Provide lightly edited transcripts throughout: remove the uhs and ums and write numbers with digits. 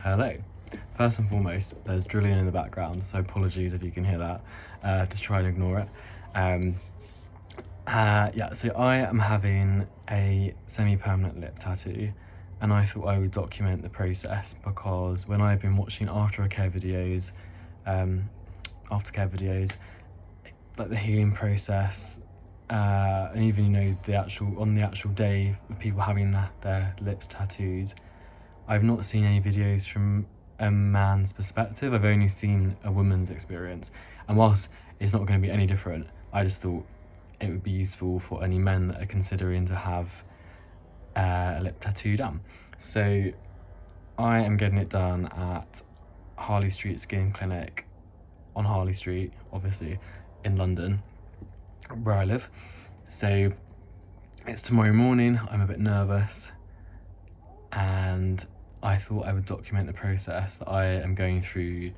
Hello. First and foremost, there's drilling in the background, so apologies if you can hear that. Just try and ignore it. So I am having a semi-permanent lip tattoo, and I thought I would document the process because when I've been watching Aftercare videos, like the healing process, and even the actual day of people having their lips tattooed, I've not seen any videos from a man's perspective. I've only seen a woman's experience. And whilst it's not going to be any different, I just thought it would be useful for any men that are considering to have a lip tattoo done. So I am getting it done at Harley Street Skin Clinic on Harley Street, obviously, in London, where I live. So it's tomorrow morning. I'm a bit nervous, and I thought I would document the process that I am going through,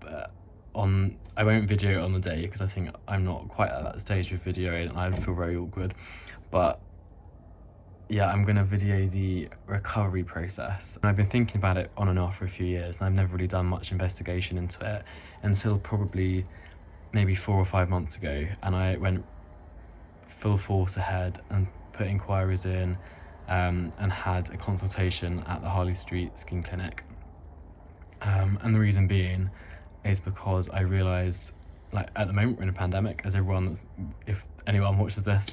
but I won't video it on the day because I think I'm not quite at that stage with videoing and I'd feel very awkward. But yeah, I'm gonna video the recovery process. And I've been thinking about it on and off for a few years, and I've never really done much investigation into it until probably maybe 4 or 5 months ago, and I went full force ahead and put inquiries in, and had a consultation at the Harley Street Skin Clinic. And the reason being is because I realised, like, at the moment we're in a pandemic, as if anyone watches this,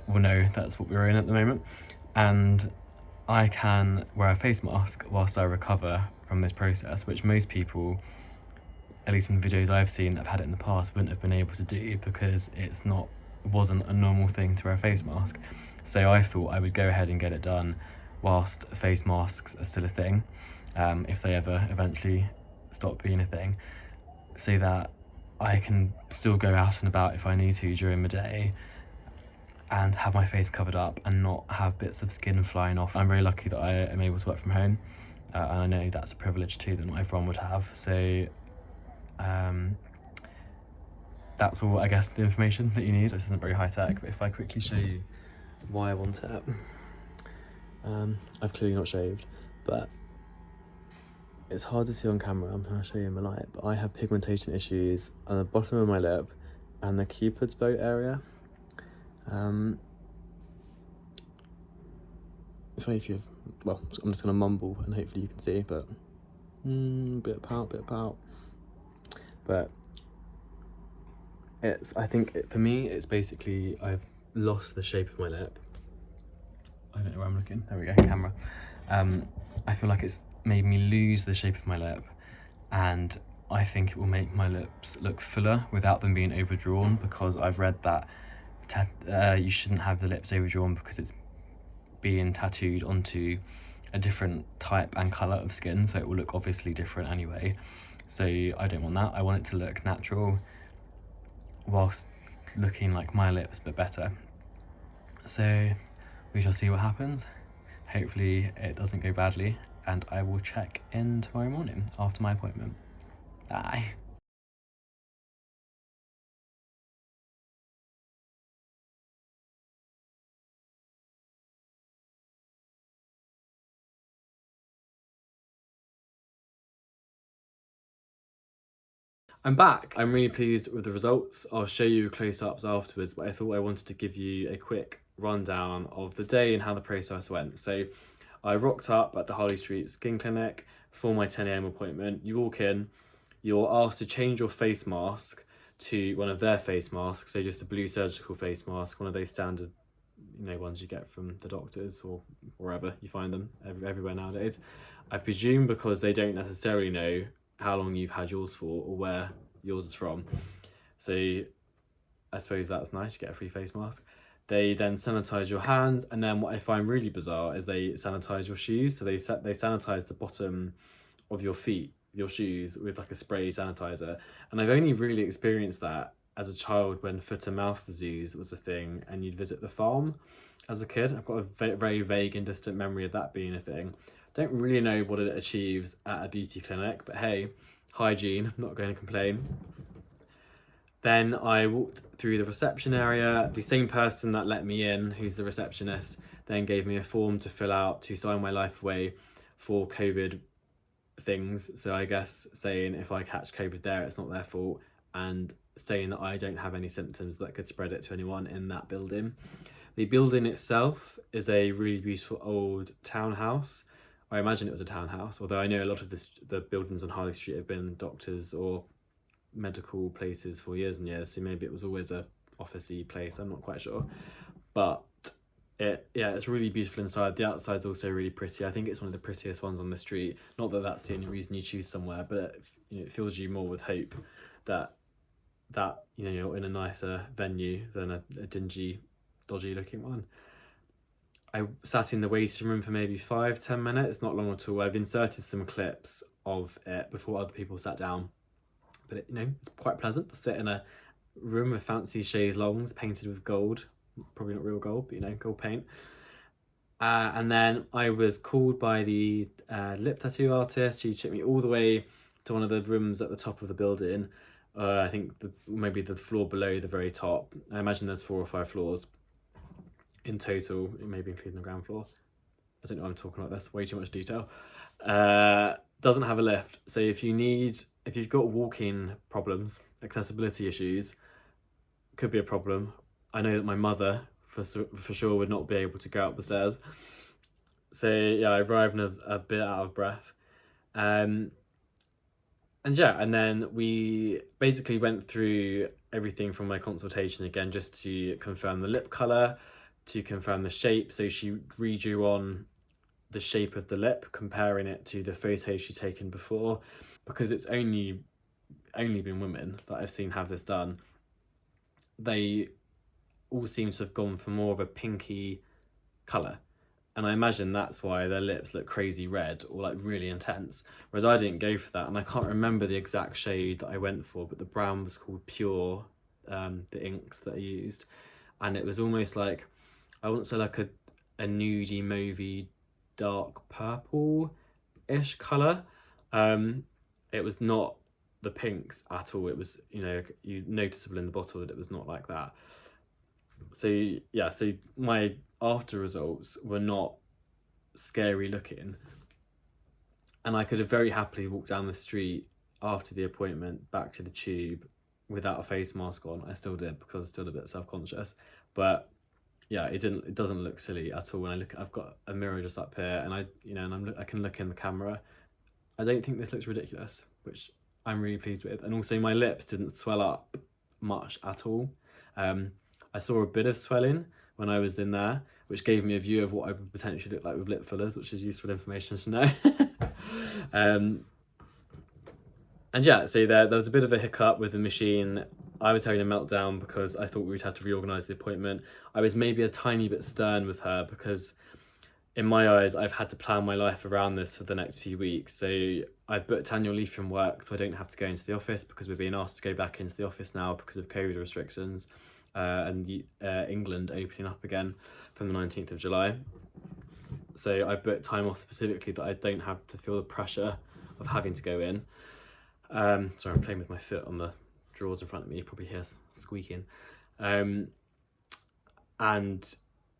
will know that's what we're in at the moment. And I can wear a face mask whilst I recover from this process, which most people, at least in the videos I've seen that have had it in the past, wouldn't have been able to do because it wasn't a normal thing to wear a face mask. So I thought I would go ahead and get it done whilst face masks are still a thing, if they ever eventually stop being a thing, so that I can still go out and about if I need to during the day and have my face covered up and not have bits of skin flying off. I'm very lucky that I am able to work from home, and I know that's a privilege too that not everyone would have. So that's all, I guess, the information that you need. This isn't very high tech, but if I quickly show you why I want it. I've clearly not shaved, but it's hard to see on camera. I'm going to show you in the light, but I have pigmentation issues on the bottom of my lip and the Cupid's bow area. I'm just going to mumble and hopefully you can see, but bit of pout. But for me, it's basically I've lost the shape of my lip. I don't know where I'm looking. There we go, camera. I feel like it's made me lose the shape of my lip, and I think it will make my lips look fuller without them being overdrawn, because I've read that you shouldn't have the lips overdrawn because it's being tattooed onto a different type and colour of skin, so it will look obviously different anyway. So I don't want that. I want it to look natural whilst looking like my lips, but better. So we shall see what happens. Hopefully it doesn't go badly, and I will check in tomorrow morning after my appointment. Bye. I'm back. I'm really pleased with the results. I'll show you close-ups afterwards, but I thought I wanted to give you a quick rundown of the day and how the process went. So I rocked up at the Harley Street Skin Clinic for my 10 AM appointment. You walk in, you're asked to change your face mask to one of their face masks, so just a blue surgical face mask, one of those standard ones you get from the doctors or wherever you find them everywhere nowadays. I presume because they don't necessarily know how long you've had yours for or where yours is from. So I suppose that's nice, you get a free face mask. They then sanitize your hands, and then what I find really bizarre is they sanitize your shoes. So they sanitize the bottom of your feet, your shoes, with like a spray sanitizer. And I've only really experienced that as a child when foot and mouth disease was a thing and you'd visit the farm as a kid. I've got a very vague and distant memory of that being a thing. Don't really know what it achieves at a beauty clinic, but hey, hygiene, I'm not going to complain. Then I walked through the reception area. The same person that let me in, who's the receptionist, then gave me a form to fill out to sign my life away for COVID things. So I guess saying if I catch COVID there, it's not their fault, and saying that I don't have any symptoms that could spread it to anyone in that building. The building itself is a really beautiful old townhouse. I imagine it was a townhouse, although I know a lot of the buildings on Harley Street have been doctors or medical places for years and years, so maybe it was always a officey place, I'm not quite sure. But it's really beautiful inside. The outside's also really pretty. I think it's one of the prettiest ones on the street. Not that that's the only reason you choose somewhere, but it fills you more with hope that you're in a nicer venue than a dingy, dodgy looking one. I sat in the waiting room for maybe 5-10 minutes, not long at all. I've inserted some clips of it before other people sat down, but it's quite pleasant to sit in a room with fancy chaise longues painted with gold. Probably not real gold, but gold paint. And then I was called by the lip tattoo artist. She took me all the way to one of the rooms at the top of the building. I think maybe the floor below the very top. I imagine there's 4 or 5 floors in total, maybe including the ground floor. I don't know what I'm talking about, that's way too much detail. Doesn't have a lift, so if you've got walking problems, accessibility issues, could be a problem. I know that my mother for sure would not be able to go up the stairs. So yeah, I arrived a bit out of breath. And then we basically went through everything from my consultation again, just to confirm the lip colour, to confirm the shape. So she redrew on the shape of the lip, comparing it to the photo she'd taken before, because it's only been women that I've seen have this done. They all seem to have gone for more of a pinky colour, and I imagine that's why their lips look crazy red or like really intense, whereas I didn't go for that. And I can't remember the exact shade that I went for, but the brown was called Pure, the inks that I used, and it was almost like, I wouldn't say like a nudie mauvey dark purple-ish colour. It was not the pinks at all. It was, you noticeable in the bottle that it was not like that. So my after results were not scary looking, and I could have very happily walked down the street after the appointment back to the tube without a face mask on. I still did, because I was still a bit self-conscious, but yeah, it doesn't look silly at all. When I look, I've got a mirror just up here, and I can look in the camera. I don't think this looks ridiculous, which I'm really pleased with. And also my lips didn't swell up much at all. I saw a bit of swelling when I was in there, which gave me a view of what I would potentially look like with lip fillers, which is useful information to know. And yeah, so there was a bit of a hiccup with the machine. I was having a meltdown because I thought we'd have to reorganise the appointment. I was maybe a tiny bit stern with her, because in my eyes, I've had to plan my life around this for the next few weeks. So I've booked annual leave from work, so I don't have to go into the office, because we're being asked to go back into the office now because of COVID restrictions, and England opening up again from the 19th of July. So I've booked time off specifically that I don't have to feel the pressure of having to go in. Sorry, I'm playing with my foot on the drawers in front of me. You probably hear squeaking. And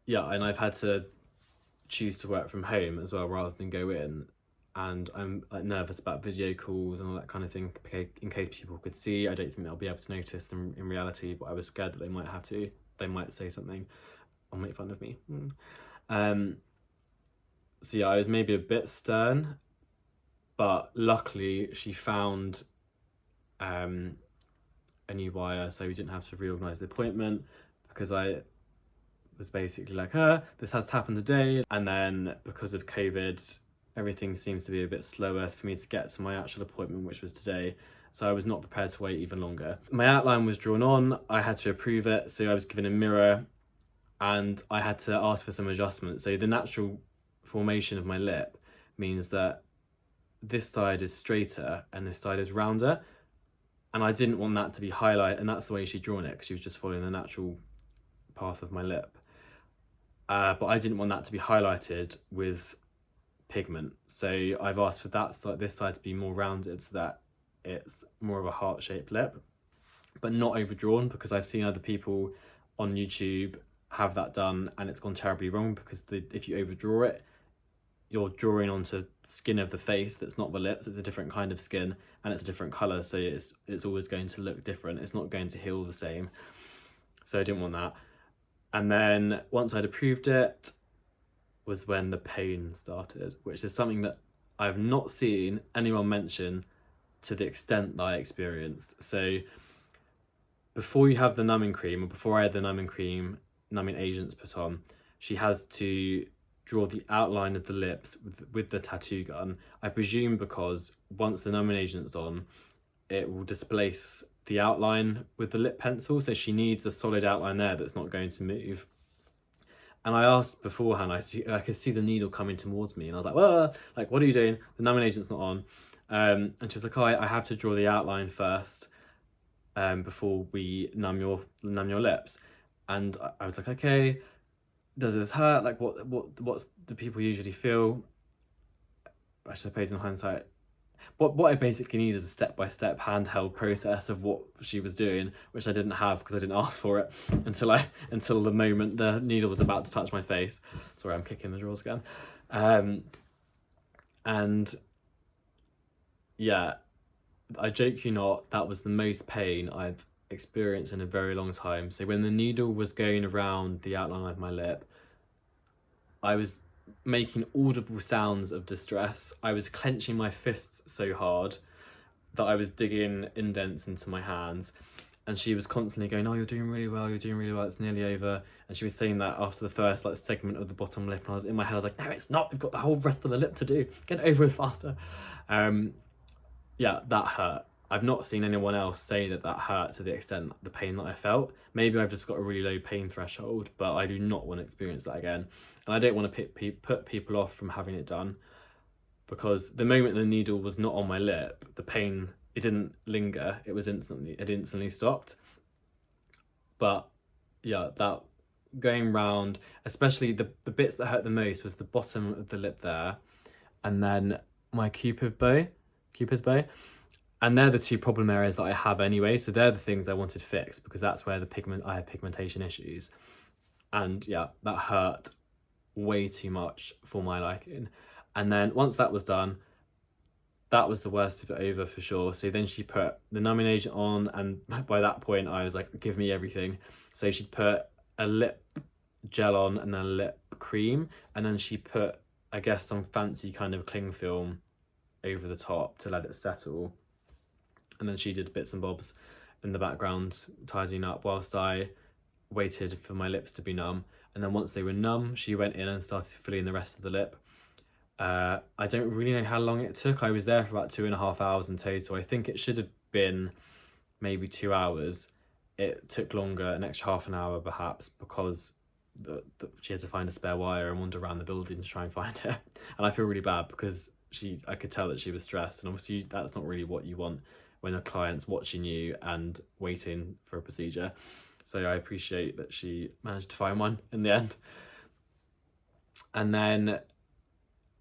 I've had to choose to work from home as well rather than go in, and I'm nervous about video calls and all that kind of thing, in case people could see. I don't think they'll be able to notice in reality, but I was scared that they might say something or make fun of me. So yeah, I was maybe a bit stern, but luckily she found a new wire, so we didn't have to reorganise the appointment, because I was basically like, this has to happen today. And then because of COVID, everything seems to be a bit slower for me to get to my actual appointment, which was today. So I was not prepared to wait even longer. My outline was drawn on, I had to approve it, so I was given a mirror, and I had to ask for some adjustments. So the natural formation of my lip means that this side is straighter and this side is rounder, and I didn't want that to be highlighted, and that's the way she'd drawn it, because she was just following the natural path of my lip. But I didn't want that to be highlighted with pigment, so I've asked for this side to be more rounded, so that it's more of a heart-shaped lip, but not overdrawn, because I've seen other people on YouTube have that done and it's gone terribly wrong, because if you overdraw it, you're drawing onto skin of the face that's not the lips. It's a different kind of skin and it's a different colour, so it's always going to look different. It's not going to heal the same. So I didn't want that. And then once I'd approved it was when the pain started, which is something that I've not seen anyone mention to the extent that I experienced. So before you have the numbing cream, or before I had the numbing agents put on, she has to draw the outline of the lips with the tattoo gun. I presume because once the numbing agent's on, it will displace the outline with the lip pencil, so she needs a solid outline there that's not going to move. And I asked beforehand, I could see the needle coming towards me, and I was like, well, like, what are you doing? The numbing agent's not on. And she was like, oh, I have to draw the outline first before we numb your lips. And I was like, okay, does this hurt? Like, what's do people usually feel? I suppose in hindsight, what I basically need is a step-by-step handheld process of what she was doing, which I didn't have because I didn't ask for it until the moment the needle was about to touch my face. Sorry, I'm kicking the drawers again. And yeah, I joke you not, that was the most pain I've experienced in a very long time. So when the needle was going around the outline of my lip, I was making audible sounds of distress. I was clenching my fists so hard that I was digging indents into my hands, and she was constantly going, oh, you're doing really well, it's nearly over. And she was saying that after the first like segment of the bottom lip, and I was in my head, I was like, no, it's not, we've got the whole rest of the lip to do, get over it faster. Yeah, that hurt. I've not seen anyone else say that hurt to the extent the pain that I felt. Maybe I've just got a really low pain threshold, but I do not want to experience that again. And I don't want to put people off from having it done, because the moment the needle was not on my lip, the pain, it didn't linger. It instantly stopped. But yeah, that going round, especially the bits that hurt the most was the bottom of the lip there, and then my Cupid's bow. And they're the two problem areas that I have anyway, so they're the things I wanted fixed, because that's where I have pigmentation issues. And yeah, that hurt way too much for my liking. And then once that was done, that was the worst of it over for sure. So then she put the numbing agent on, and by that point I was like, give me everything. So she'd put a lip gel on and then a lip cream, and then she put, I guess, some fancy kind of cling film over the top to let it settle. And then she did bits and bobs in the background, tidying up whilst I waited for my lips to be numb. And then once they were numb, she went in and started filling the rest of the lip. I don't really know how long it took. I was there for about 2.5 hours in total. I think it should have been maybe 2 hours. It took longer, an extra half an hour perhaps, because she had to find a spare wire and wander around the building to try and find it. And I feel really bad because I could tell that she was stressed, and obviously that's not really what you want when a client's watching you and waiting for a procedure. So I appreciate that she managed to find one in the end. And then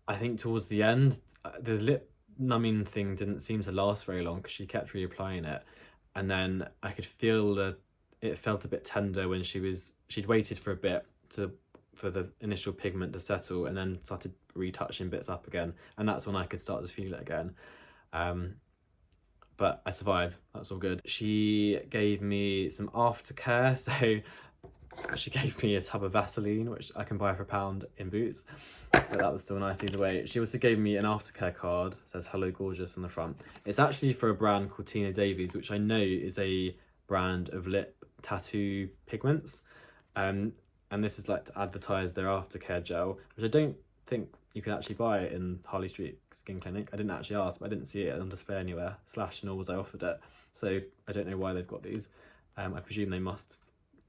I think towards the end, the lip numbing thing didn't seem to last very long because she kept reapplying it. And then I could feel that it felt a bit tender when she'd waited for a bit for the initial pigment to settle, and then started retouching bits up again. And that's when I could start to feel it again. But I survived, that's all good. She gave me some Aftercare, so she gave me a tub of Vaseline, which I can buy for £1 in Boots, but that was still nice either way. She also gave me an Aftercare card, it says "Hello Gorgeous" on the front. It's actually for a brand called Tina Davies, which I know is a brand of lip tattoo pigments. And this is like to advertise their Aftercare gel, which I don't think you can actually buy it in Harley Street Skin Clinic. I didn't actually ask, but I didn't see it on display anywhere, nor was I offered it. So I don't know why they've got these. I presume they must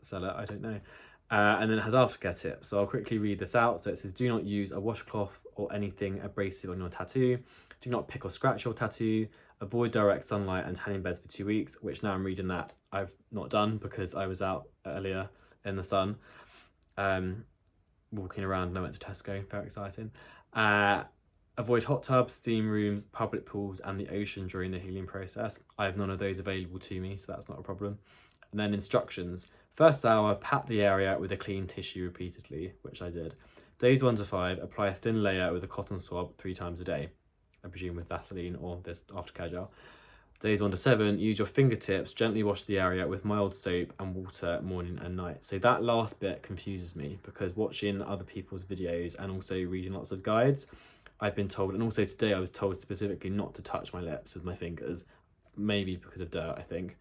sell it, I don't know. And then it has Aftercare tips, so I'll quickly read this out. So it says, do not use a washcloth or anything abrasive on your tattoo. Do not pick or scratch your tattoo. Avoid direct sunlight and tanning beds for 2 weeks, which now I'm reading that I've not done because I was out earlier in the sun, walking around, and I went to Tesco, very exciting. Avoid hot tubs, steam rooms, public pools, and the ocean during the healing process. I have none of those available to me, so that's not a problem. And then instructions. First hour, pat the area with a clean tissue repeatedly, which I did. Days 1 to 5, apply a thin layer with a cotton swab 3 times a day. I presume with Vaseline or this Aftercare gel. Days 1 to 7, use your fingertips, gently wash the area with mild soap and water morning and night. So that last bit confuses me, because watching other people's videos and also reading lots of guides, I've been told, and also today I was told specifically not to touch my lips with my fingers, maybe because of dirt, I think.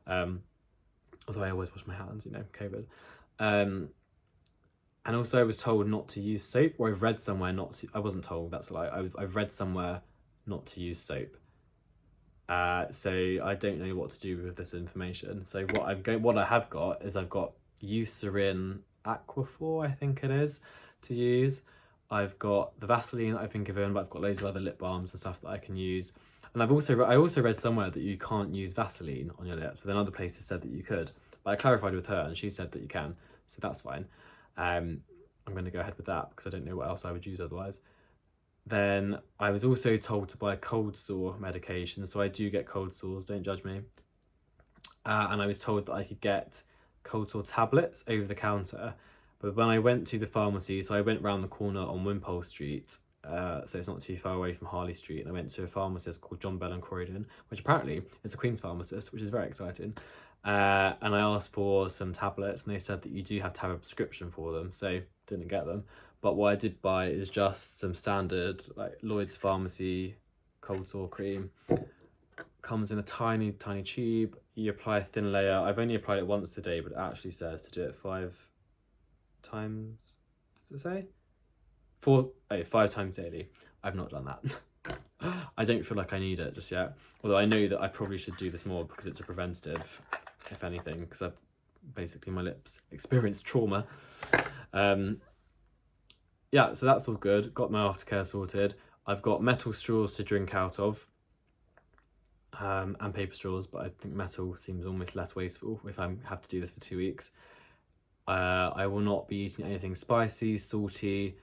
Although I always wash my hands, you know, COVID. And also I was told not to use soap, or I've read somewhere not to, I wasn't told, that's a lie, I've read somewhere not to use soap. So I don't know what to do with this information. So what I have got is I've got Eucerin Aquaphor, I think it is, to use. I've got the Vaseline that I've been given, but I've got loads of other lip balms and stuff that I can use. And I also read somewhere that you can't use Vaseline on your lips, but then other places said that you could. But I clarified with her and she said that you can, so that's fine. I'm going to go ahead with that because I don't know what else I would use otherwise. Then I was also told to buy cold sore medication, so I do get cold sores, don't judge me. And I was told that I could get cold sore tablets over the counter, but when I went to the pharmacy, so I went round the corner on Wimpole Street, so it's not too far away from Harley Street, and I went to a pharmacist called John Bell and Croydon, which apparently is a Queen's pharmacist, which is very exciting. And I asked for some tablets, and they said that you do have to have a prescription for them, so didn't get them. But what I did buy is just some standard, like Lloyd's Pharmacy cold sore cream. Comes in a tiny, tiny tube. You apply a thin layer. I've only applied it once a day, but it actually says to do it 5 times. Does it say? 5 times daily. I've not done that. I don't feel like I need it just yet. Although I know that I probably should do this more because it's a preventative, if anything, because I've basically my lips experienced trauma. Yeah, so that's all good. Got my Aftercare sorted. I've got metal straws to drink out of, and paper straws, but I think metal seems almost less wasteful if I have to do this for 2 weeks. I will not be eating anything spicy, salty,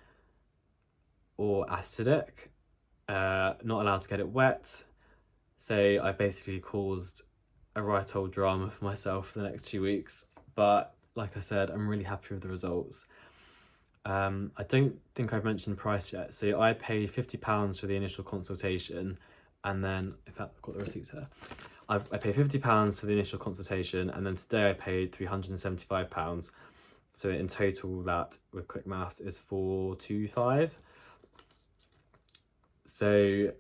or acidic. Not allowed to get it wet. So I've basically caused a right old drama for myself for the next 2 weeks. But like I said, I'm really happy with the results. I don't think I've mentioned the price yet. So I paid £50 for the initial consultation, and then, in fact, I've got the receipts here. I paid £50 for the initial consultation, and then today I paid £375. So in total, that, with quick maths, is £425. So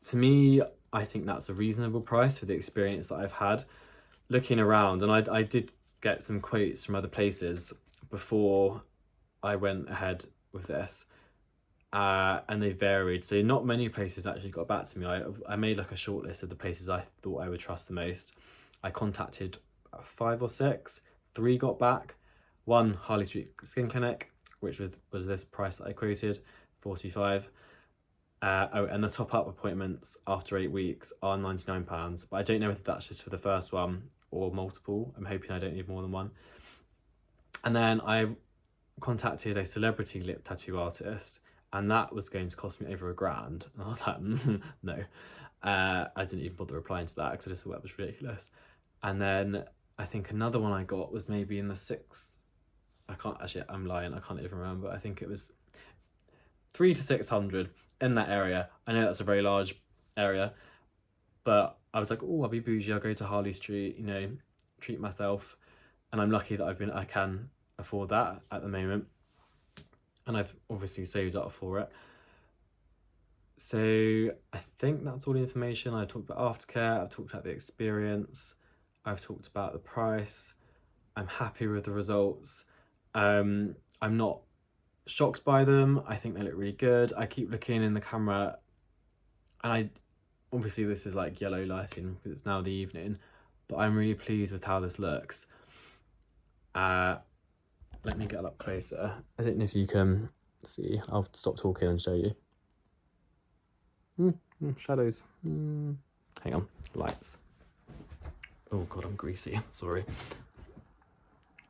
to me, I think that's a reasonable price for the experience that I've had. Looking around, and I did get some quotes from other places before I went ahead with this, and they varied. So not many places actually got back to me. I made like a short list of the places I thought I would trust the most. I contacted 5 or 6, 3 got back. 1, Harley Street Skin Clinic, which was this price that I quoted, £45. And the top-up appointments after 8 weeks are £99, but I don't know if that's just for the first one or multiple. I'm hoping I don't need more than one. And then I contacted a celebrity lip tattoo artist, and that was going to cost me over £1,000. And I was like, no. I didn't even bother replying to that because I just thought that was ridiculous. And then I think another one I got was maybe in the 6, I'm lying, I can't even remember. I think it was 300 to 600 in that area. I know that's a very large area, but I was like, oh, I'll be bougie, I'll go to Harley Street, you know, treat myself. And I'm lucky that I can afford that at the moment, and I've obviously saved up for it. So I think that's all the information. I talked about Aftercare, I've talked about the experience, I've talked about the price. I'm happy with the results. I'm not shocked by them. I think they look really good. I keep looking in the camera, and obviously this is like yellow lighting because it's now the evening, but I'm really pleased with how this looks. Let me get up closer. I don't know if you can see. I'll stop talking and show you. Shadows. Hang on, lights. Oh God, I'm greasy, sorry.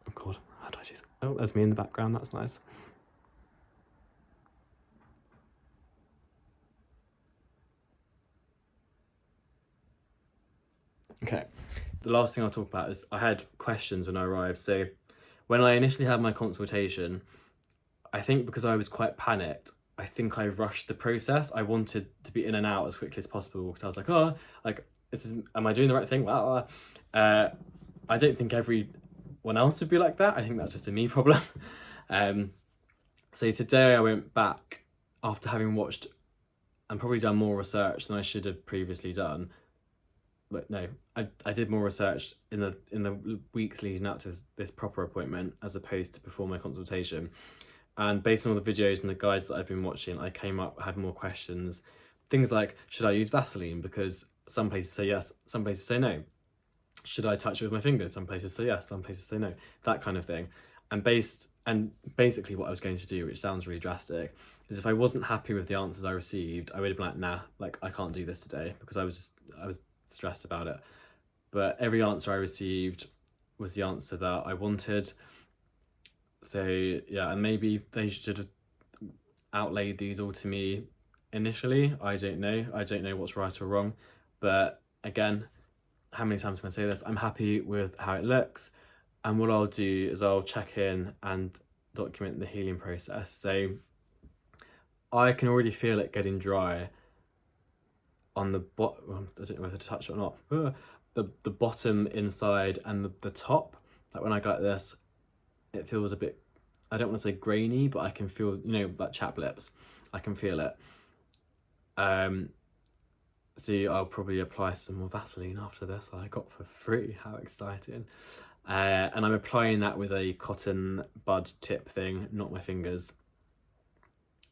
Oh God, how do I do that? Oh, there's me in the background, that's nice. Okay, the last thing I'll talk about is I had questions when I arrived. So when I initially had my consultation, I think because I was quite panicked, I think I rushed the process. I wanted to be in and out as quickly as possible because I was like, oh, like, am I doing the right thing? I don't think everyone else would be like that. I think that's just a me problem. So today I went back after having watched and probably done more research than I should have previously done. But no, I did more research in the weeks leading up to this proper appointment as opposed to before my consultation. And based on all the videos and the guides that I've been watching, I had more questions. Things like, should I use Vaseline? Because some places say yes, some places say no. Should I touch it with my fingers? Some places say yes, some places say no. That kind of thing. And basically what I was going to do, which sounds really drastic, is if I wasn't happy with the answers I received, I would have been like, nah, like I can't do this today, because I was stressed about it. But every answer I received was the answer that I wanted. So yeah, and maybe they should have outlaid these all to me initially. I don't know what's right or wrong, but again, how many times can I say this? I'm happy with how it looks, and what I'll do is I'll check in and document the healing process. So I can already feel it getting dry on the bottom. I don't know whether to touch it or not. The bottom, inside, and the top. Like when I go like this, it feels a bit, I don't want to say grainy, but I can feel, you know, like chapped lips. I can feel it. So I'll probably apply some more Vaseline after this that I got for free. How exciting. And I'm applying that with a cotton bud tip thing, not my fingers.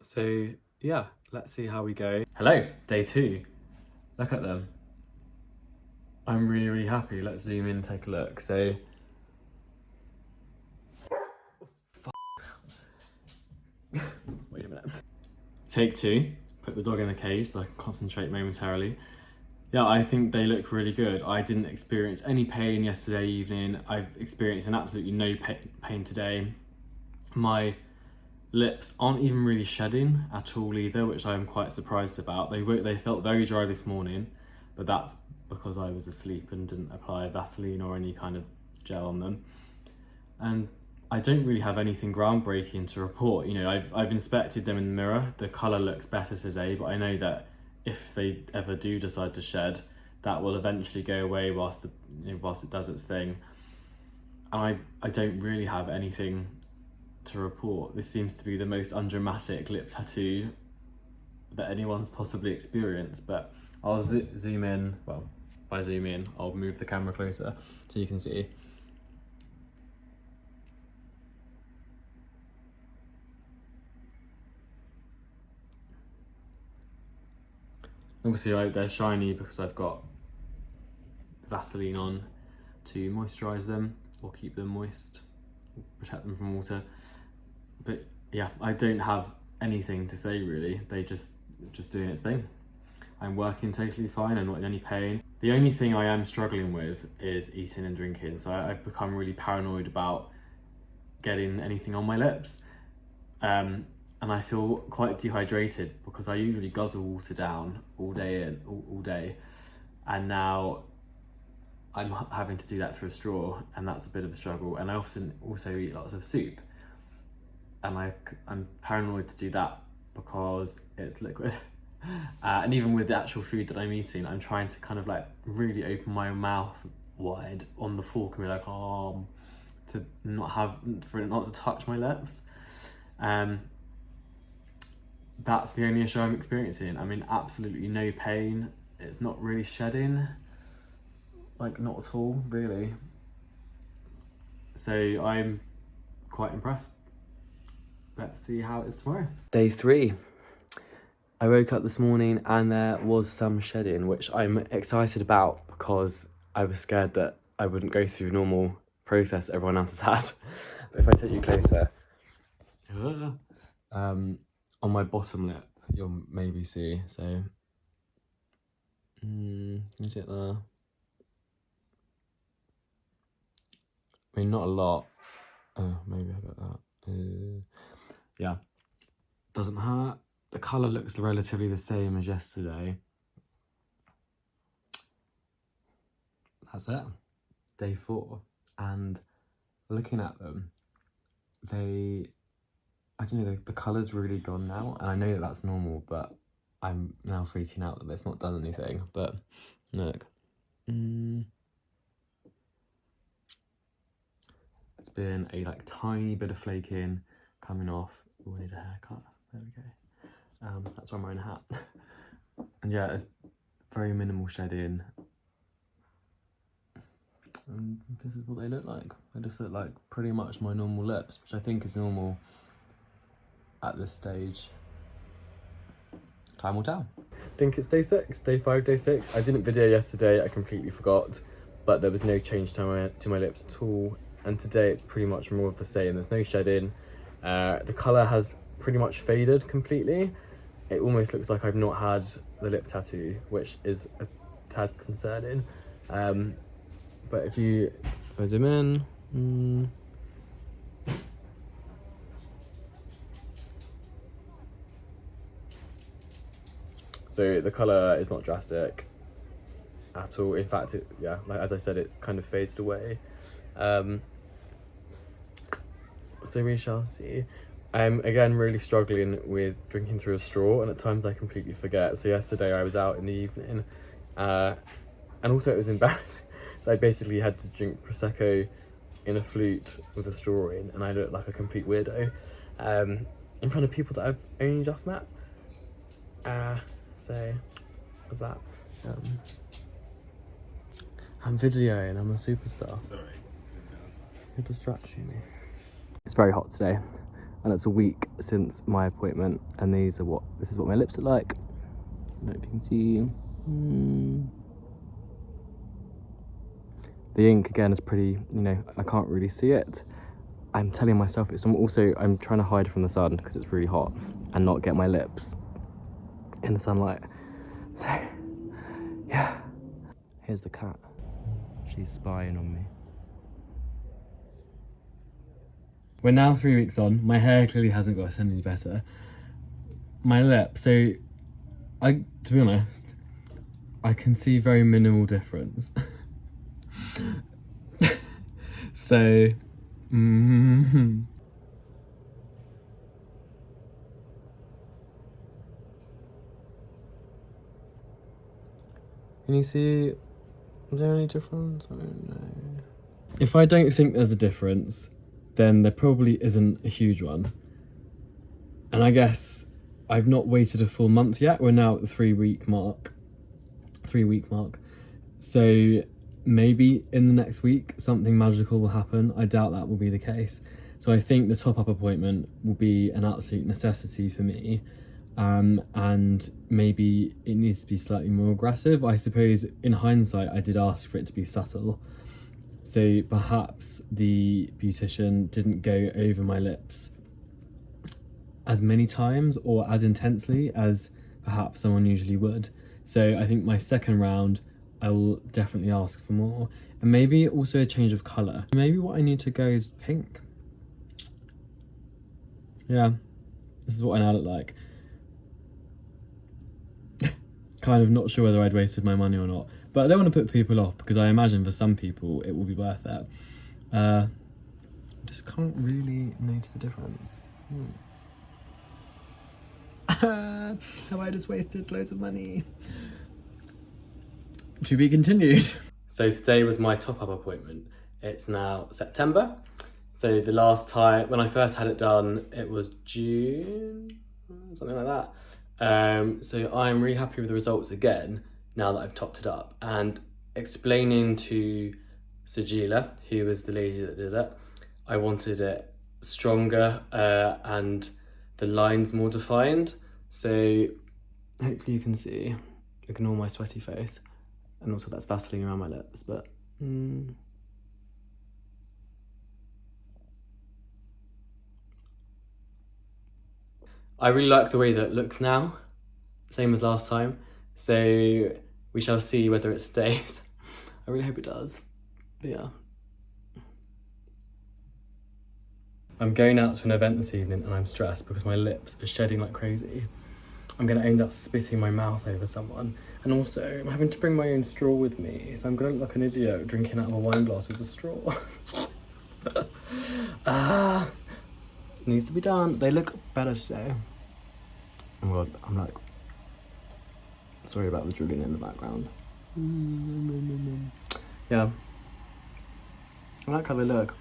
So yeah, let's see how we go. Hello, day 2. Look at them. I'm really, really happy. Let's zoom in and take a look. So, wait a minute. Take 2, put the dog in the cage so I can concentrate momentarily. Yeah, I think they look really good. I didn't experience any pain yesterday evening. I've experienced absolutely no pain today. My lips aren't even really shedding at all either, which I'm quite surprised about. They felt very dry this morning, but that's because I was asleep and didn't apply Vaseline or any kind of gel on them. And I don't really have anything groundbreaking to report. You know, I've inspected them in the mirror. The colour looks better today, but I know that if they ever do decide to shed, that will eventually go away whilst it does its thing. And I don't really have anything to report. This seems to be the most undramatic lip tattoo that anyone's possibly experienced, but I'll zoom in. Well, if I zoom in, I'll move the camera closer so you can see. Obviously they're shiny because I've got Vaseline on to moisturise them or keep them moist, protect them from water. But yeah, I don't have anything to say really. They just doing its thing. I'm working totally fine. I'm not in any pain. The only thing I am struggling with is eating and drinking. So I've become really paranoid about getting anything on my lips. And I feel quite dehydrated because I usually guzzle water down all day all day. And now I'm having to do that through a straw, and that's a bit of a struggle. And I often also eat lots of soup. And I'm paranoid to do that because it's liquid. And even with the actual food that I'm eating, I'm trying to kind of like really open my mouth wide on the fork and be like, for it not to touch my lips. That's the only issue I'm experiencing. I'm in absolutely no pain. It's not really shedding, like not at all, really. So I'm quite impressed. Let's see how it is tomorrow. Day 3. I woke up this morning and there was some shedding, which I'm excited about because I was scared that I wouldn't go through the normal process everyone else has had. But if I take you closer, on my bottom lip, you'll maybe see. So, can you see it there? I mean, not a lot. Oh, maybe I got that. Yeah, doesn't hurt. The colour looks relatively the same as yesterday. That's it. Day 4. And looking at them, they I don't know, the colour's really gone now, and I know that that's normal, but I'm now freaking out that it's not done anything. But look, it's been a like tiny bit of flaking coming off. Oh, I need a haircut. There we go. That's why I'm wearing a hat. And yeah, it's very minimal shedding. And this is what they look like. They just look like pretty much my normal lips, which I think is normal at this stage. Time will tell. I think it's day 6, day 5, day 6. I didn't video yesterday, I completely forgot, but there was no change to my lips at all. And today it's pretty much more of the same. There's no shedding. The colour has pretty much faded completely. It almost looks like I've not had the lip tattoo, which is a tad concerning. But if I zoom in, so the colour is not drastic at all. In fact, like as I said, it's kind of faded away. So we shall see. I'm again really struggling with drinking through a straw, and at times I completely forget. So yesterday I was out in the evening, and also it was embarrassing. So I basically had to drink Prosecco in a flute with a straw in, and I looked like a complete weirdo in front of people that I've only just met. So what's that? I'm videoing, I'm a superstar. Sorry. You're distracting me. It's very hot today, and it's a week since my appointment, and this is what my lips look like. I don't know if you can see. The ink again is pretty, I can't really see it. I'm telling myself it's also, I'm trying to hide from the sun because it's really hot and not get my lips in the sunlight. So, yeah. Here's the cat. She's spying on me. We're now 3 weeks on. My hair clearly hasn't got any better. My lip, to be honest, I can see very minimal difference. So, can you see, is there any difference? I don't know. If I don't think there's a difference, then there probably isn't a huge one. And I guess I've not waited a full month yet. We're now at the 3 week mark. So maybe in the next week something magical will happen. I doubt that will be the case. So I think the top-up appointment will be an absolute necessity for me. And maybe it needs to be slightly more aggressive. I suppose in hindsight I did ask for it to be subtle. So perhaps the beautician didn't go over my lips as many times or as intensely as perhaps someone usually would. So I think my second round, I will definitely ask for more. And maybe also a change of colour. Maybe what I need to go is pink. Yeah, this is what I now look like. Kind of not sure whether I'd wasted my money or not. But I don't want to put people off because I imagine for some people it will be worth it. I just can't really notice a difference. Have I just wasted loads of money? To be continued. So today was my top-up appointment. It's now September. So the last time, when I first had it done, it was June, something like that. So I'm really happy with the results again, now that I've topped it up. And explaining to Sajila, who was the lady that did it, I wanted it stronger and the lines more defined. So hopefully you can see, ignore my sweaty face. And also that's Vaseline around my lips, but I really like the way that it looks now, same as last time. So we shall see whether it stays. I really hope it does, but yeah. I'm going out to an event this evening and I'm stressed because my lips are shedding like crazy. I'm going to end up spitting my mouth over someone. And also, I'm having to bring my own straw with me, so I'm going to look like an idiot drinking out of a wine glass with a straw. needs to be done. They look better today. Oh my god, I'm like, sorry about the drilling in the background. Yeah, I like how they look.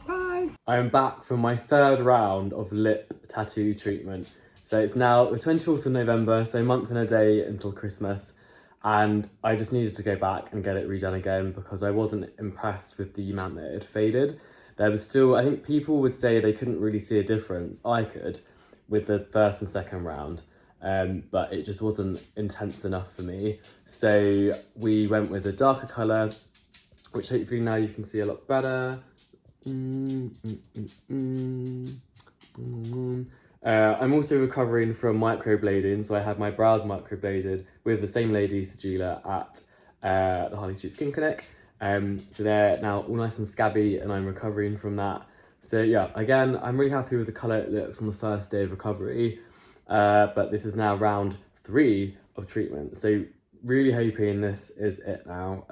Bye. I am back from my third round of lip tattoo treatment. So it's now the 24th of November, so a month and a day until Christmas. And I just needed to go back and get it redone again because I wasn't impressed with the amount that it had faded. There was still, I think people would say they couldn't really see a difference. I could with the first and second round, but it just wasn't intense enough for me. So we went with a darker colour, which hopefully now you can see a lot better. I'm also recovering from microblading, so I had my brows microbladed with the same lady, Sajila, at the Harley Street Skin Clinic. So they're now all nice and scabby, and I'm recovering from that. So yeah, again, I'm really happy with the colour it looks on the first day of recovery, but this is now round 3 of treatment. So really hoping this is it now.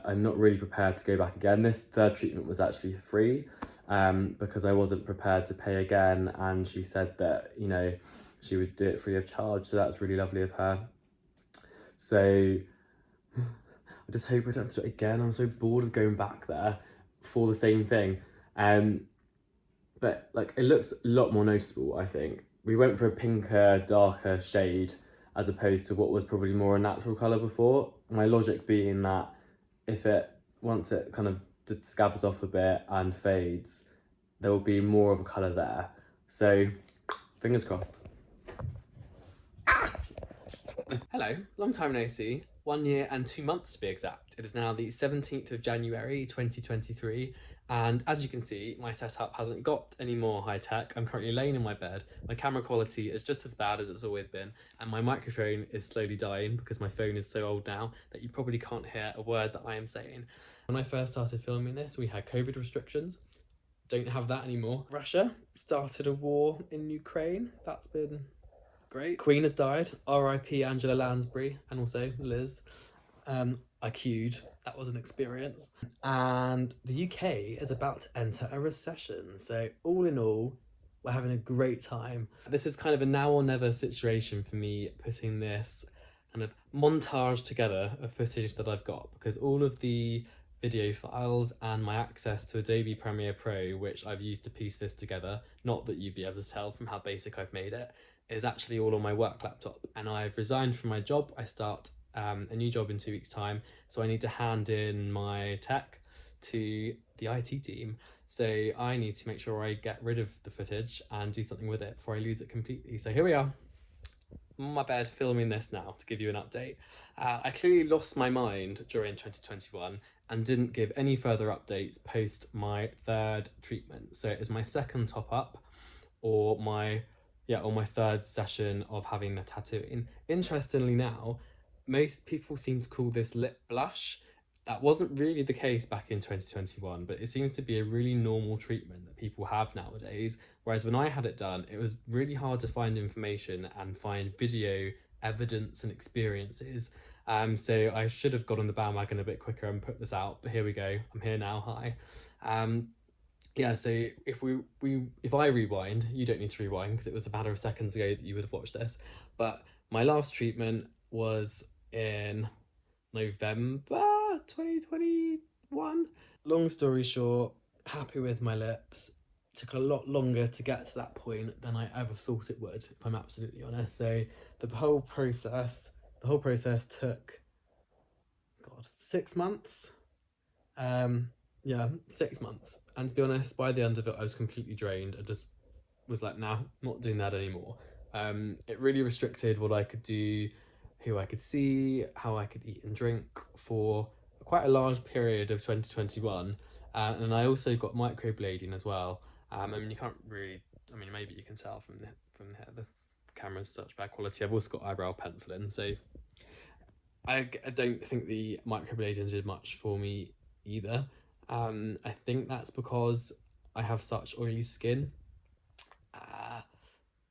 I'm not really prepared to go back again. This third treatment was actually free because I wasn't prepared to pay again, and she said that, you know, she would do it free of charge, so that's really lovely of her. So I just hope I don't have to do it again. I'm so bored of going back there for the same thing. But like, it looks a lot more noticeable, I think. We went for a pinker, darker shade as opposed to what was probably more a natural colour before. My logic being that once it kind of scabs off a bit and fades, there will be more of a colour there. So, fingers crossed. Hello, long time no see. 1 year and 2 months to be exact. It is now the 17th of January 2023, and as you can see, my setup hasn't got any more high tech. I'm currently laying in my bed. My camera quality is just as bad as it's always been, and my microphone is slowly dying because my phone is so old now that you probably can't hear a word that I am saying. When I first started filming this, we had COVID restrictions. Don't have that anymore. Russia started a war in Ukraine. That's been great. Queen has died. R.I.P. Angela Lansbury, and also Liz. I queued. That was an experience. And the UK is about to enter a recession. So all in all, we're having a great time. This is kind of a now or never situation for me, putting this kind of montage together of footage that I've got, because all of the video files and my access to Adobe Premiere Pro, which I've used to piece this together, not that you'd be able to tell from how basic I've made it, is actually all on my work laptop. And I've resigned from my job. I start a new job in 2 weeks' time, so I need to hand in my tech to the IT team. So I need to make sure I get rid of the footage and do something with it before I lose it completely. So here we are. I'm on my bed filming this now to give you an update. I clearly lost my mind during 2021 and didn't give any further updates post my third treatment. So it was my second top up or my third session of having the tattooing. Interestingly now, most people seem to call this lip blush. That wasn't really the case back in 2021, but it seems to be a really normal treatment that people have nowadays. Whereas when I had it done, it was really hard to find information and find video evidence and experiences. So I should have got on the bandwagon a bit quicker and put this out, but here we go. I'm here now, hi. Yeah, so if I rewind, you don't need to rewind because it was a matter of seconds ago that you would have watched this. But my last treatment was in November 2021. Long story short, happy with my lips. Took a lot longer to get to that point than I ever thought it would, if I'm absolutely honest. So the whole process took, God, 6 months. Yeah, 6 months. And to be honest, by the end of it, I was completely drained. I just was like, nah, not doing that anymore. It really restricted what I could do, who I could see, how I could eat and drink for quite a large period of 2021. And I also got microblading as well. I mean, you can't really, I mean, maybe you can tell from the camera's such bad quality. I've also got eyebrow penciling, so I don't think the microblading did much for me either. I think that's because I have such oily skin.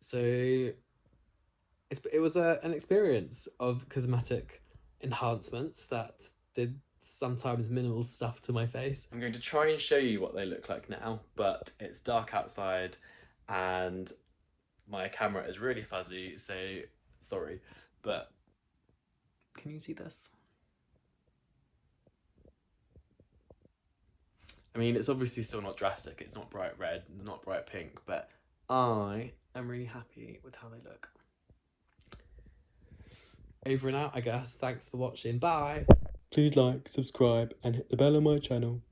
So it was an experience of cosmetic enhancements that did sometimes minimal stuff to my face. I'm going to try and show you what they look like now, but it's dark outside and my camera is really fuzzy, so sorry, but can you see this? I mean, it's obviously still not drastic, it's not bright red, not bright pink, but I am really happy with how they look. Over and out, I guess. Thanks for watching. Bye. Please like, subscribe, and hit the bell on my channel.